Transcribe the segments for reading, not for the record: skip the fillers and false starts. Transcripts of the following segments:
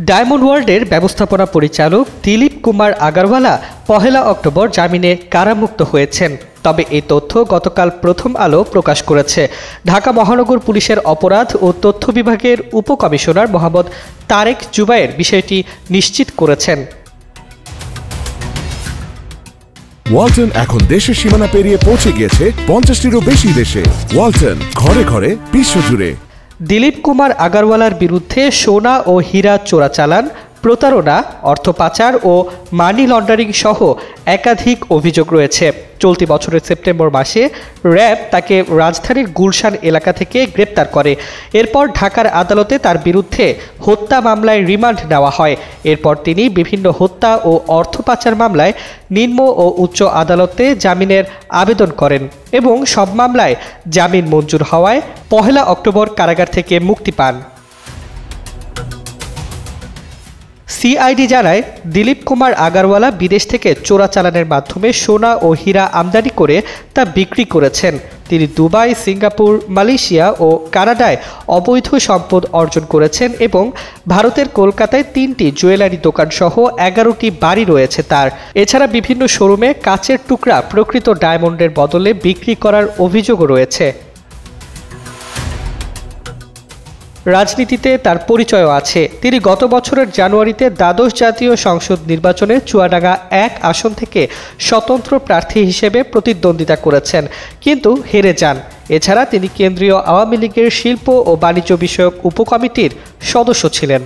Diamond ওয়ার্ল্ডের ব্যবস্থাপনা পরিচালক দিলীপ কুমার আগারওয়ালা 1 অক্টোবর জামিনে কারামুক্ত হয়েছেন। তবে এই তথ্য গতকাল প্রথম আলো প্রকাশ করেছে। ঢাকা মহানগর পুলিশের অপরাধ ও তথ্য বিভাগের উপকমিশনার মোহাম্মদ তারেক জুবায়ের বিষয়টি নিশ্চিত করেছেন। ওয়ালটন এখন দেশের সীমানা পেরিয়ে পৌঁছে গিয়েছে 50টিরও বেশি দেশে। ওয়ালটন, ঘরে ঘরে, বিশ্বজুড়ে। দিলীপ কুমার আগারওয়ালার বিরুদ্ধে সোনা ও হীরা চোরাচালান, প্রতারণা, অর্থ পাচার ও মানি লন্ডারিং সহ একাধিক অভিযোগ রয়েছে। চলতি বছরের সেপ্টেম্বর মাসে র্যাব তাকে রাজধানীর গুলশান এলাকা থেকে গ্রেপ্তার করে। এরপর ঢাকার আদালতে তার বিরুদ্ধে হত্যা মামলায় রিমান্ড নেওয়া হয়। এরপর তিনি বিভিন্ন হত্যা ও অর্থ পাচার মামলায় নিম্ন ও উচ্চ আদালতে জামিনের আবেদন করেন এবং সব মামলায় জামিন মঞ্জুর হওয়ায় 1 অক্টোবর কারাগার থেকে মুক্তি পান। সিআইডি জানায়, দিলীপ কুমার আগারওয়ালা বিদেশ থেকে চোরাচালানের মাধ্যমে সোনা ও হীরা আমদানি করে তা বিক্রি করেছেন। তিনি দুবাই, সিঙ্গাপুর, মালয়েশিয়া ও কানাডায় অবৈধ সম্পদ অর্জন করেছেন এবং ভারতের কলকাতায় 3টি জুয়েলারি দোকানসহ 11টি বাড়ি রয়েছে তার। এছাড়া বিভিন্ন শোরুমে কাচের টুকরা প্রকৃত ডায়মন্ডের বদলে বিক্রি করার অভিযোগও রয়েছে। রাজনীতিতে তার পরিচয়ও আছে। তিনি গত বছরের জানুয়ারিতে দ্বাদশ জাতীয় সংসদ নির্বাচনে চুয়াডাঙ্গা 1 আসন থেকে স্বতন্ত্র প্রার্থী হিসেবে প্রতিদ্বন্দ্বিতা করেছেন, কিন্তু হেরে যান। এছাড়া তিনি কেন্দ্রীয় আওয়ামী লীগের শিল্প ও বাণিজ্য বিষয়ক উপকমিটির সদস্য ছিলেন।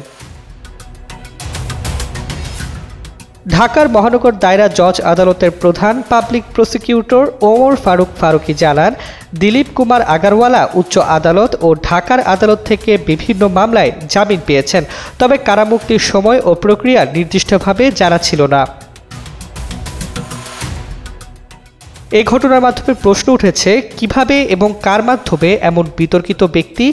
ঢাকার মহানগর দায়রা জজ আদালতের প্রধান পাবলিক প্রসিকিউটর ওমর ফারুক ফারুকী জানান, দিলীপ কুমার আগারওয়ালা উচ্চ আদালত ও ঢাকার আদালত থেকে বিভিন্ন মামলায় জামিন পেয়েছেন, তবে কারামুক্তির সময় ও প্রক্রিয়া নির্দিষ্টভাবে জানা ছিল না। এই ঘটনার মাধ্যমে প্রশ্ন উঠেছে, কিভাবে এবং কার মাধ্যমে এমন বিতর্কিত ব্যক্তি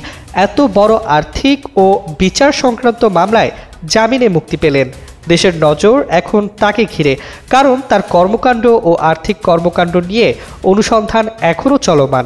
এত বড় আর্থিক ও বিচার সংক্রান্ত মামলায় জামিনে মুক্তি পেলেন। দেশের নজর এখন তাকে ঘিরে, কারণ তার কর্মকাণ্ড ও আর্থিক কর্মকাণ্ড নিয়ে অনুসন্ধান এখনও চলমান।